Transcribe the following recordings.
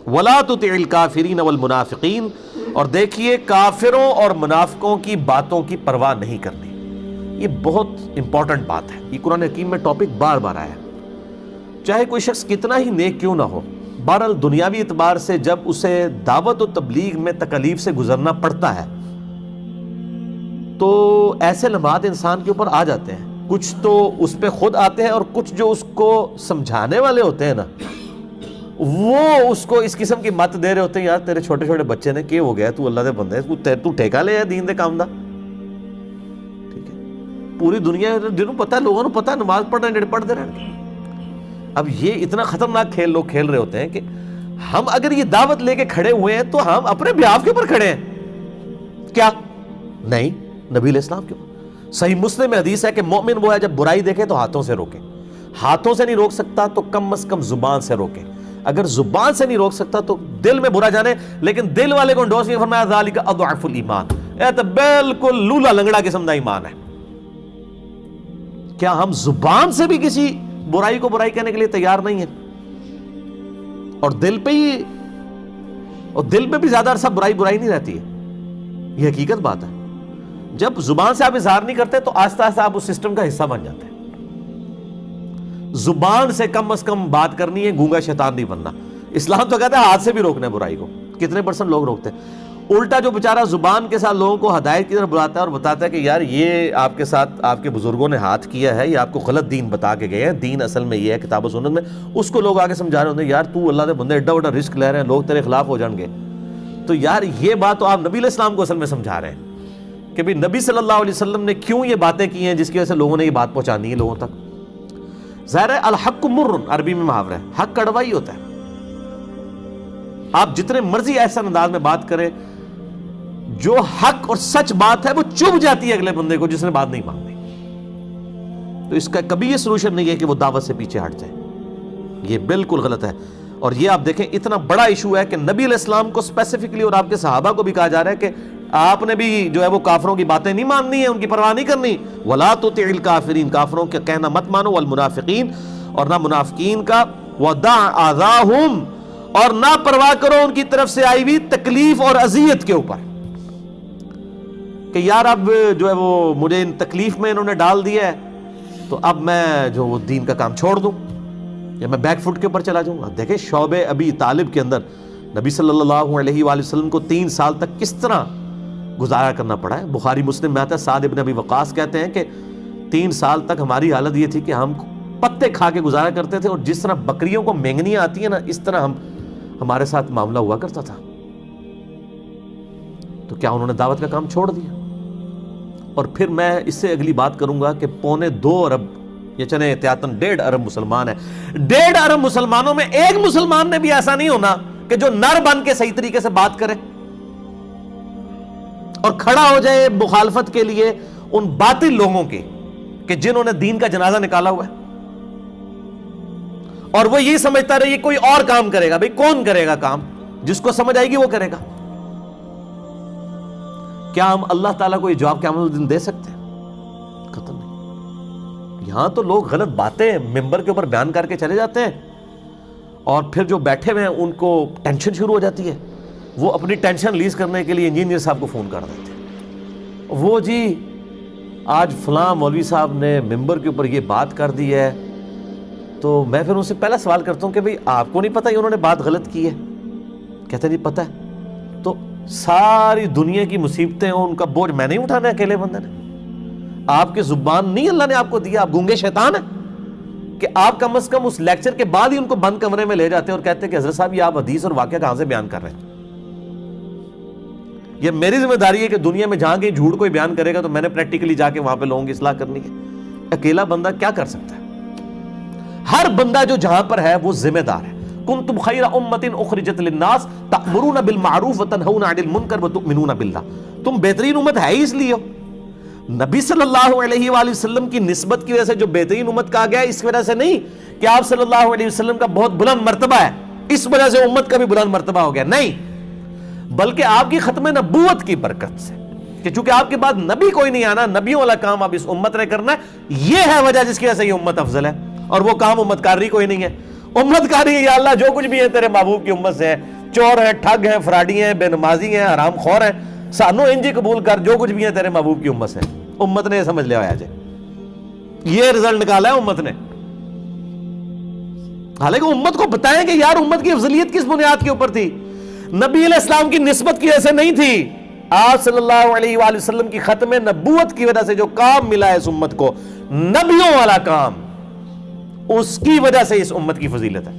وَلَا تُطِعِ الْكَافِرِينَ وَالْمُنَافِقِينَ، اور دیکھیے کافروں اور منافقوں کی باتوں کی پرواہ نہیں کرنی. یہ بہت امپورٹنٹ بات ہے. یہ قرآن حکیم میں ٹاپک بار بار آیا. چاہے کوئی شخص کتنا ہی نیک کیوں نہ ہو، بہرحال دنیاوی اعتبار سے جب اسے دعوت و تبلیغ میں تکالیف سے گزرنا پڑتا ہے تو ایسے لمحات انسان کے اوپر آ جاتے ہیں. کچھ تو اس پہ خود آتے ہیں، اور کچھ جو اس کو سمجھانے والے ہوتے ہیں نا، وہ اس کو اس قسم کی مت دے رہے ہوتے ہیں، یار تیرے چھوٹے چھوٹے بچے نے کیا ہو گیا، تو اللہ دے بندے، تو ٹھیکہ لے دین دے کام دا. ٹھیک ہے، پوری دنیا جنہوں پتہ ہے، لوگوں کو پتہ ہے نماز پڑھ رہے ہیں، پڑھتے رہے. اب یہ اتنا خطرناک کھیل لوگ کھیل رہے ہوتے ہیں کہ ہم اگر یہ دعوت لے کے کھڑے ہوئے ہیں تو ہم اپنے بیاف کے اوپر کھڑے ہیں کیا؟ نہیں، نبی علیہ السلام کے اوپر. صحیح مسلم میں حدیث ہے کہ مومن وہ ہے جب برائی دیکھے تو ہاتھوں سے روکے. ہاتھوں سے نہیں روک سکتا تو کم از کم زبان سے روکے. اگر زبان سے نہیں روک سکتا تو دل میں برا جانے، لیکن دل والے کو انڈورس نہیں فرمایا ذالک اضعف الایمان، یہ تو بالکل لولا لنگڑا قسم کا ایمان ہے. کیا ہم زبان سے بھی کسی برائی کو برائی کہنے کے لیے تیار نہیں ہیں؟ اور دل پہ بھی زیادہ عرصہ برائی نہیں رہتی ہے. یہ حقیقت بات ہے. جب زبان سے آپ اظہار نہیں کرتے تو آہستہ آہستہ آپ اس سسٹم کا حصہ بن جاتے ہیں. زبان سے کم از کم بات کرنی ہے، گونگا شیطان نہیں بننا. اسلام تو کہتا ہے ہاتھ سے بھی روکنا ہے برائی کو. کتنے % لوگ روکتے ہیں؟ الٹا جو بیچارہ زبان کے ساتھ لوگوں کو ہدایت کی طرف بلاتا ہے اور بتاتا ہے کہ یار یہ آپ کے ساتھ آپ کے بزرگوں نے ہاتھ کیا ہے، یہ آپ کو غلط دین بتا کے گئے ہیں، دین اصل میں یہ ہے کتاب و سنت میں، اس کو لوگ آگے سمجھا رہے ہوتے ہیں یار تو اللہ دے بندے ایڈا بڑا رسک لے رہے ہیں، لوگ تیرے خلاف ہو جائیں گے. تو یار یہ بات تو آپ نبی علیہ السلام کو اصل میں سمجھا رہے ہیں کہ بھی نبی صلی اللہ علیہ وسلم نے کیوں یہ باتیں کی ہیں جس کی وجہ سے لوگوں نے یہ بات پہنچانی ہے لوگوں تک. ظاہر ہے الحق مر، عربی میں محاورہ ہے، حق کڑوا ہی ہوتا ہے. آپ جتنے مرضی ایسا انداز میں بات کریں، جو حق اور سچ بات ہے وہ چبھ جاتی ہے اگلے بندے کو جس نے بات نہیں ماننی. تو اس کا کبھی یہ سلوشن نہیں ہے کہ وہ دعوت سے پیچھے ہٹ جائے. یہ بالکل غلط ہے. اور یہ آپ دیکھیں اتنا بڑا ایشو ہے کہ نبی علیہ السلام کو اسپیسیفکلی اور آپ کے صحابہ کو بھی کہا جا رہا ہے کہ آپ نے بھی جو ہے وہ کافروں کی باتیں نہیں ماننی ہیں، ان کی پرواہ نہیں کرنی. وَلَا تُطِعِ الْكَافِرِينَ، کافروں کا کہنا مت مانو، وَالْمُنَافِقِينَ، اور نہ منافقین کا، وَدَعْ أَذَاهُمْ، اور نہ پرواہ کرو ان کی طرف سے آئی ہوئی تکلیف اور اذیت کے اوپر کہ یار اب جو ہے وہ مجھے ان تکلیف میں انہوں نے ڈال دیا ہے تو اب میں جو وہ دین کا کام چھوڑ دوں یا میں بیک فٹ کے اوپر چلا جاؤں گا. دیکھیں شعب ابی طالب کے اندر نبی صلی اللہ علیہ وآلہ وسلم کو 3 سال تک کس طرح گزارا کرنا پڑا ہے. بخاری مسلم میں آتا ہے، سعد ابن ابی وقاص کہتے ہیں کہ 3 سال تک ہماری حالت یہ تھی کہ ہم پتے کھا کے گزارا کرتے تھے، اور جس طرح بکریوں کو مینگنیاں آتی ہیں نا، اس طرح ہمارے ساتھ معاملہ ہوا کرتا تھا. تو کیا انہوں نے دعوت کا کام چھوڑ دیا؟ اور پھر میں اس سے اگلی بات کروں گا کہ 2.25 ارب یا چلیں احتیاطاً 1.5 ارب مسلمان ہیں. 1.5 ارب مسلمانوں میں ایک مسلمان نے بھی ایسا نہیں ہونا کہ جو نر بن کے صحیح طریقے سے بات کرے اور کھڑا ہو جائے مخالفت کے لیے ان باطل لوگوں کی کہ جنہوں نے دین کا جنازہ نکالا ہوا ہے، اور وہ یہ سمجھتا رہے یہ کوئی اور کام کرے گا. بھئی کون کرے گا کام؟ جس کو سمجھ آئے گی وہ کرے گا. کیا ہم اللہ تعالیٰ کو یہ جواب قیامت الدین دے سکتے ہیں؟ قطعاً نہیں. یہاں تو لوگ غلط باتیں ممبر کے اوپر بیان کر کے چلے جاتے ہیں، اور پھر جو بیٹھے ہوئے ہیں ان کو ٹینشن شروع ہو جاتی ہے. وہ اپنی ٹینشن ریلیز کرنے کے لیے انجینئر صاحب کو فون کر دیتے ہیں، وہ جی آج فلاں مولوی صاحب نے ممبر کے اوپر یہ بات کر دی ہے. تو میں پھر ان سے پہلا سوال کرتا ہوں کہ بھئی آپ کو نہیں پتہ یہ انہوں نے بات غلط کی ہے؟ کہتے ہیں جی پتہ ہے. تو ساری دنیا کی مصیبتیں ان کا بوجھ میں نہیں اٹھانا ہے اکیلے بندے نے. آپ کی زبان نہیں اللہ نے آپ کو دیا، آپ گونگے شیطان ہیں کہ آپ کم از کم اس لیکچر کے بعد ہی ان کو بند کمرے میں لے جاتے ہیں اور کہتے ہیں کہ حضرت صاحب یہ آپ حدیث اور واقعہ کہاں سے بیان کر رہے ہیں؟ یہ میری ذمہ داری ہے کہ دنیا میں جہاں کہیں جھوٹ کوئی بیان کرے گا تو میں نے پریکٹیکلی جا کے وہاں پہ لوگوں کی اصلاح کرنی ہے. اکیلا بندہ کیا کر سکتا ہے؟ ہر بندہ جو جہاں پر ہے وہ ذمہ دار ہے. کنتم خیر امۃ اخرجت للناس تأمرون بالمعروف وتنہون عن المنکر وتؤمنون باللہ. تم بہترین امت ہے ہی اس لیے ہو. نبی صلی اللہ علیہ وآلہ وسلم کی نسبت کی وجہ سے جو بہترین امت کہا گیا ہے، اس وجہ سے نہیں کہ آپ صلی اللہ علیہ وسلم کا بہت بلند مرتبہ ہے اس وجہ سے امت کا بھی بلند مرتبہ ہو گیا، نہیں، بلکہ آپ کی ختم نبوت کی برکت سے کہ چونکہ آپ کے بعد نبی کوئی نہیں آنا، نبیوں والا کام اب اس امت نے کرنا ہے. یہ ہے وجہ جس کی وجہ سے یہ امت افضل ہے. اور وہ کام امت کاری کوئی نہیں ہے. امت کاری یا اللہ جو کچھ بھی ہے تیرے محبوب کی امت سے ہے، چور ہیں, ٹھگ ہیں, فراڈی ہیں, بے نمازی ہیں, حرام خور ہیں, سانو انجی قبول کر, جو کچھ بھی ہیں تیرے محبوب کی امت سے. امت نے یہ سمجھ لیا آج, یہ رزلٹ نکالا ہے امت نے. حالانکہ امت کو بتائیں کہ یار امت کی افضلیت کس بنیاد کے اوپر تھی. نبی علیہ السلام کی نسبت کی وجہ سے نہیں تھی, آپ صلی اللہ علیہ وآلہ وسلم کی ختم نبوت کی وجہ سے جو کام ملا ہے اس امت کو, نبیوں والا کام, اس کی وجہ سے اس امت کی فضیلت ہے.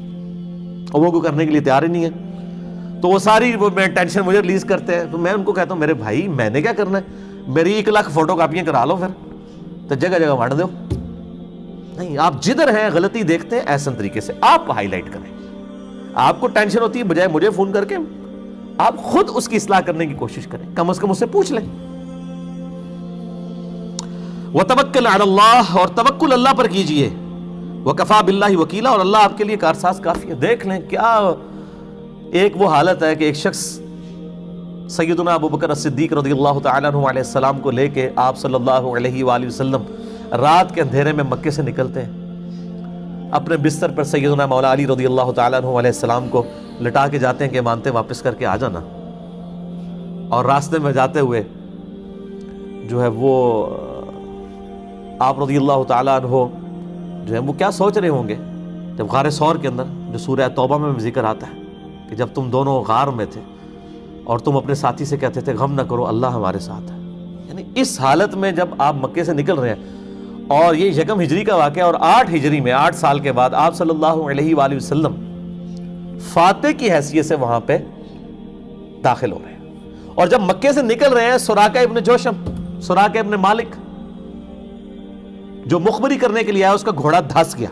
اور وہ کو کرنے کے لیے تیار ہی نہیں ہے. تو وہ ساری ٹینشن مجھے ریلیز کرتے ہیں. تو میں ان کو کہتا ہوں میرے بھائی میں نے کیا کرنا ہے, میری 1 لاکھ فوٹو کاپیاں کرا لو پھر, تو جگہ جگہ بانٹ دو. نہیں, آپ جدھر ہیں غلطی دیکھتے ہیں ایسا طریقے سے آپ ہائی لائٹ کریں. آپ کو ٹینشن ہوتی ہے, بجائے مجھے فون کر کے آپ خود اس کی اصلاح کرنے کی کوشش کریں, کم از کم اس سے پوچھ لیں. وتوکل علی اللہ, اور توکل اللہ پر کیجئے. وکفا باللہ وکیلا, اور اللہ آپ کے لیے کارساز کافی ہے. دیکھ لیں کیا ایک وہ حالت ہے کہ ایک شخص سیدنا ابو بکر الصدیق رضی اللہ تعالیٰ عنہ علیہ السلام کو لے کے آپ صلی اللہ علیہ وآلہ وسلم رات کے اندھیرے میں مکے سے نکلتے ہیں. اپنے بستر پر سیدنا مولا علی رضی اللہ تعالیٰ عنہ علیہ السلام کو لٹا کے جاتے ہیں کہ مانتے واپس کر کے آ جانا. اور راستے میں جاتے ہوئے جو ہے وہ آپ رضی اللہ تعالیٰ عنہ جو ہے وہ کیا سوچ رہے ہوں گے جب غار ثور کے اندر, جو سورہ توبہ میں ذکر آتا ہے کہ جب تم دونوں غار میں تھے اور تم اپنے ساتھی سے کہتے تھے غم نہ کرو اللہ ہمارے ساتھ ہے. یعنی اس حالت میں جب آپ مکے سے نکل رہے ہیں, اور یہ 1 ہجری کا واقعہ, اور 8 ہجری میں 8 سال کے بعد آپ صلی اللہ علیہ وآلہ وسلم فاتح کی حیثیت سے وہاں پہ داخل ہو رہے ہیں. اور جب مکے سے نکل رہے ہیں, سراقہ ابن جوشم, سراقہ ابن مالک جو مخبری کرنے کے لیے آیا, اس کا گھوڑا دھس گیا,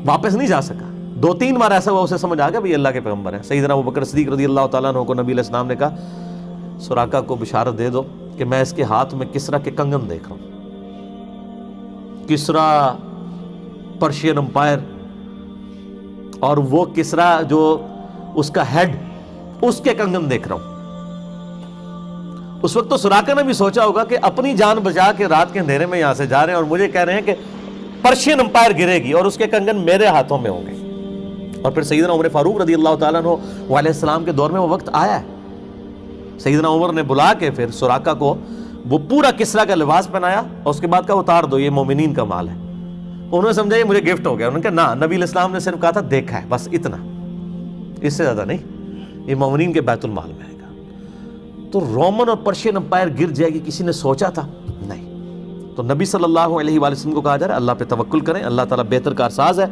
واپس نہیں جا سکا. 2-3 بار ایسا ہوا, اسے سمجھ آ گیا بھی اللہ کے پیغمبر ہیں. سیدنا ابو بکر صدیق رضی اللہ تعالیٰ عنہ کو نبی علیہ السلام نے کہا سراقہ کو بشارت دے دو کہ میں اس کے ہاتھ میں کسرا کے کنگن دیکھ رہا ہوں. کسرا پرشین امپائر, اور وہ کسرا جو اس کا ہیڈ, اس کے کنگن دیکھ رہا ہوں. اس وقت تو سراقہ نے بھی سوچا ہوگا کہ اپنی جان بچا کے رات کے اندھیرے میں یہاں سے جا رہے ہیں اور مجھے کہہ رہے ہیں کہ پرشین امپائر گرے گی اور اس کے کنگن میرے ہاتھوں میں ہوں گے. اور پھر سیدنا عمر فاروق رضی اللہ تعالیٰ عنہ علیہ السلام کے دور میں وہ وقت آیا ہے. سیدنا عمر نے بلا کے پھر سراقہ کو وہ پورا کسرا کا لباس پہنایا, اور اس کے بعد کہا اتار دو, یہ مومنین کا مال ہے. انہوں نے سمجھا یہ مجھے گفٹ ہو گیا. انہوں نے کہا نہ, نبی علیہ السلام نے صرف کہا تھا دیکھا ہے, بس اتنا, اس سے زیادہ نہیں, یہ مومنین کے بیت المال میں آئے گا. تو رومن اور پرشین امپائر گر جائے گی کسی نے سوچا تھا؟ نہیں. تو نبی صلی اللہ علیہ وآلہ وسلم کو کہا جا رہا ہے اللہ پہ توکل کریں, اللہ تعالیٰ بہتر کارساز ہے.